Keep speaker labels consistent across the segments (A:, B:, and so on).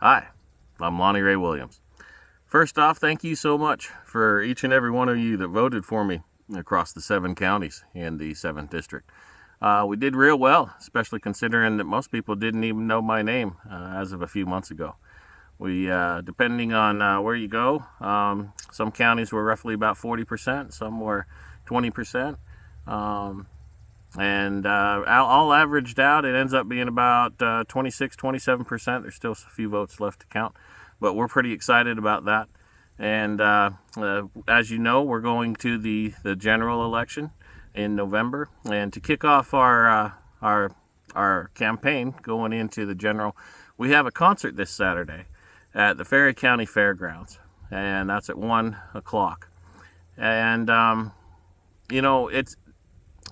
A: Hi, I'm Lonnie Ray Williams. First off, thank you so much for each and every one of you that voted for me across the 7 counties in the 7th District. We did real well, especially considering that most people didn't even know my name as of a few months ago. We, depending on where you go, some counties were roughly about 40%, some were 20%. And all averaged out, it ends up being about 26, 27%. There's still a few votes left to count, but we're pretty excited about that. And as you know, we're going to the general election in November, and to kick off our campaign going into the general, we have a concert this Saturday at the Ferry County Fairgrounds, and that's at 1 o'clock. And it's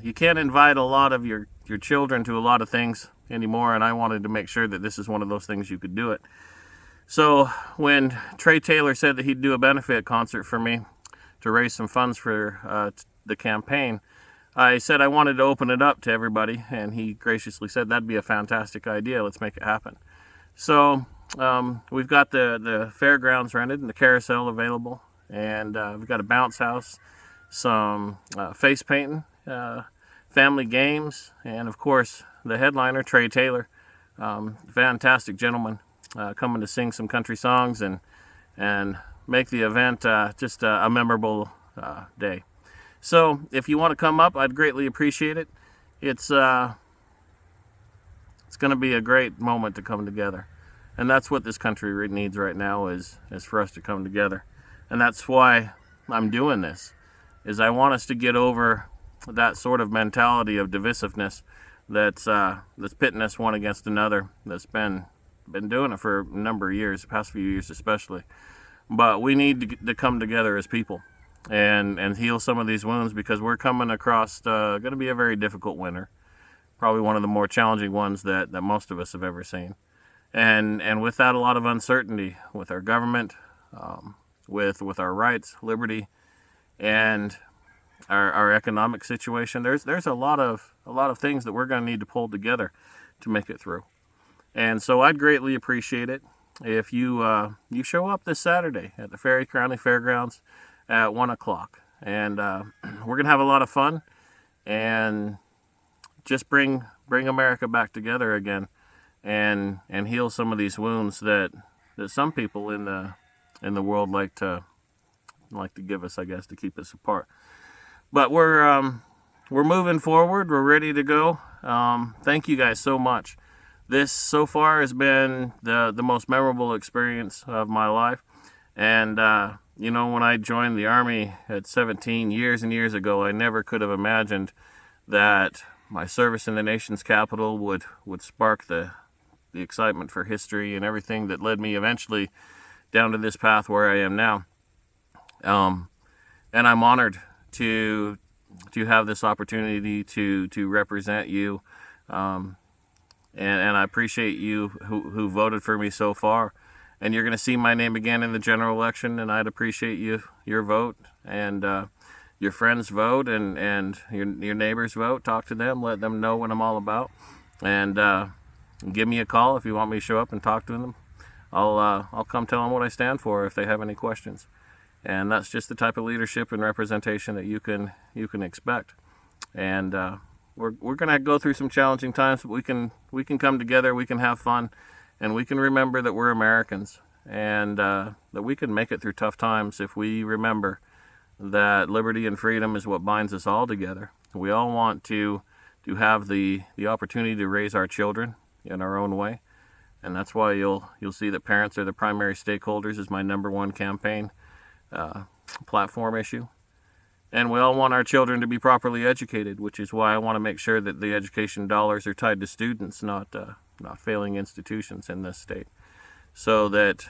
A: you can't invite a lot of your children to a lot of things anymore, and I wanted to make sure that this is one of those things you could do it. So when Trey Taylor said that he'd do a benefit concert for me to raise some funds for the campaign, I said I wanted to open it up to everybody, and he graciously said that'd be a fantastic idea. Let's make it happen. So we've got the fairgrounds rented and the carousel available, and we've got a bounce house, some face painting, family games, and of course the headliner, Trey Taylor, fantastic gentleman, coming to sing some country songs and make the event just a memorable day. So if you want to come up, I'd greatly appreciate it. It's going to be a great moment to come together, and that's what this country needs right now is for us to come together, and that's why I'm doing this. Is I want us to get over that sort of mentality of divisiveness that's pitting us one against another. That's been doing it for a number of years, the past few years especially. But we need to come together as people and heal some of these wounds, because we're coming across going to be a very difficult winter, probably one of the more challenging ones that most of us have ever seen. And with that, a lot of uncertainty with our government, with our rights, liberty, and our economic situation. There's a lot of things that we're going to need to pull together to make it through. And so I'd greatly appreciate it if you show up this Saturday at the Ferry County Fairgrounds at 1 o'clock. And we're going to have a lot of fun and just bring America back together again and heal some of these wounds that some people in the world like to give us, I guess, to keep us apart. But we're moving forward. We're ready to go. Thank you guys so much. This so far has been the most memorable experience of my life. And when I joined the Army at 17 years and years ago, I never could have imagined that my service in the nation's capital would spark the excitement for history and everything that led me eventually down to this path where I am now. And I'm honored to have this opportunity to represent you, and I appreciate you who voted for me so far. And you're going to see my name again in the general election, and I'd appreciate your vote and your friends' vote and your neighbors' vote. Talk to them, let them know what I'm all about, and give me a call if you want me to show up and talk to them. I'll come tell them what I stand for if they have any questions. And that's just the type of leadership and representation that you can expect. And we're going to go through some challenging times, but we can come together, we can have fun, and we can remember that we're Americans, and that we can make it through tough times if we remember that liberty and freedom is what binds us all together. We all want to have the opportunity to raise our children in our own way, and that's why you'll see that parents are the primary stakeholders is my number one campaign platform issue. And we all want our children to be properly educated, which is why I want to make sure that the education dollars are tied to students, not failing institutions in this state, so that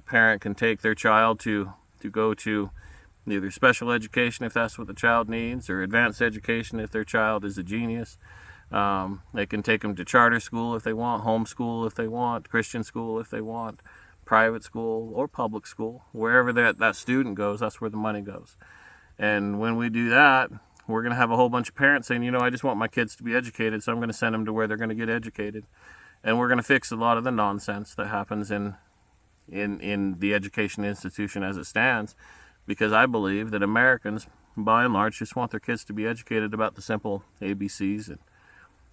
A: parent can take their child to go to either special education if that's what the child needs, or advanced education if their child is a genius. They can take them to charter school if they want, homeschool if they want, Christian school if they want, private school or public school. Wherever that student goes, that's where the money goes. And when we do that, we're going to have a whole bunch of parents saying, I just want my kids to be educated, so I'm going to send them to where they're going to get educated. And we're going to fix a lot of the nonsense that happens in in the education institution as it stands, because I believe that Americans, by and large, just want their kids to be educated about the simple ABCs and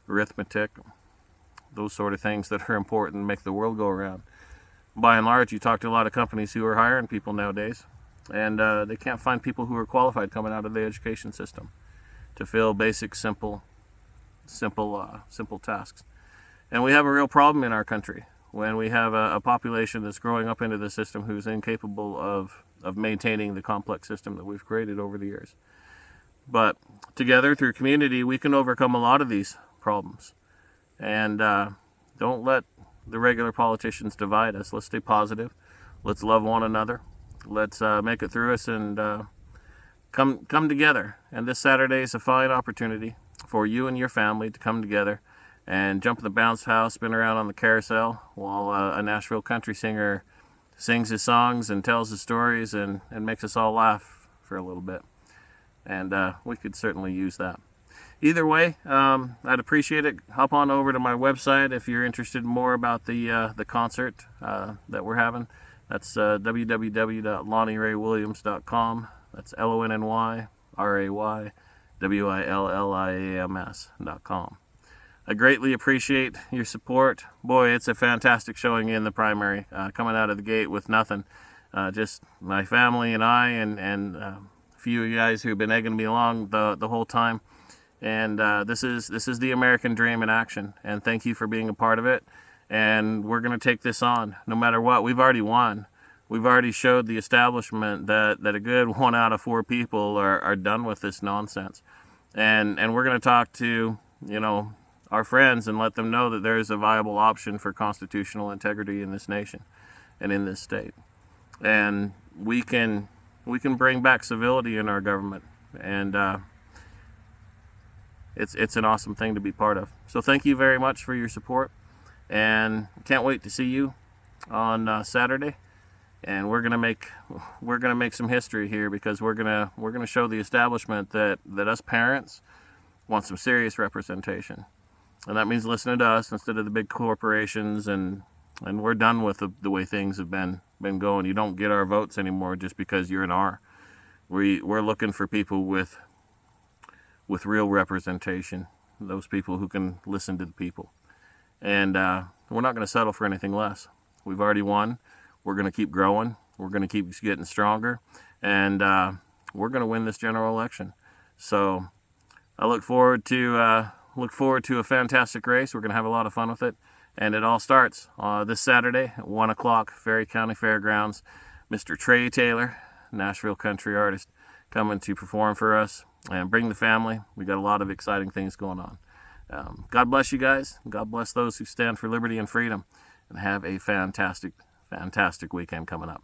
A: arithmetic, those sort of things that are important and make the world go around. By and large, you talk to a lot of companies who are hiring people nowadays, and they can't find people who are qualified coming out of the education system to fill basic, simple tasks. And we have a real problem in our country when we have a population that's growing up into the system who's incapable of maintaining the complex system that we've created over the years. But together, through community, we can overcome a lot of these problems. And don't let the regular politicians divide us. Let's stay positive. Let's love one another. Let's make it through us and come together. And this Saturday is a fine opportunity for you and your family to come together and jump in the bounce house, spin around on the carousel while a Nashville country singer sings his songs and tells his stories and makes us all laugh for a little bit. And we could certainly use that. Either way, I'd appreciate it. Hop on over to my website if you're interested more about the concert that we're having. That's www.LonnieRayWilliams.com. That's LonnieRayWilliams.com. I greatly appreciate your support. Boy, it's a fantastic showing in the primary, coming out of the gate with nothing. Just my family and I and a few of you guys who've been egging me along the whole time. And this is the American dream in action. And thank you for being a part of it. And we're going to take this on no matter what. We've already won. We've already showed the establishment that a good 1 out of 4 people are done with this nonsense. And we're going to talk to, our friends and let them know that there is a viable option for constitutional integrity in this nation and in this state. And we can bring back civility in our government. And it's an awesome thing to be part of. So thank you very much for your support, and can't wait to see you on Saturday. And we're gonna make some history here, because we're gonna show the establishment that us parents want some serious representation, and that means listening to us instead of the big corporations. And we're done with the way things have been going. You don't get our votes anymore just because you're an R. We're looking for people with real representation, those people who can listen to the people. And we're not going to settle for anything less. We've already won. We're going to keep growing. We're going to keep getting stronger. And we're going to win this general election. So I look forward to a fantastic race. We're going to have a lot of fun with it. And it all starts this Saturday at 1 o'clock, Ferry County Fairgrounds. Mr. Trey Taylor, Nashville country artist, coming to perform for us. And bring the family. We got a lot of exciting things going on. God bless you guys. God bless those who stand for liberty and freedom. And have a fantastic, fantastic weekend coming up.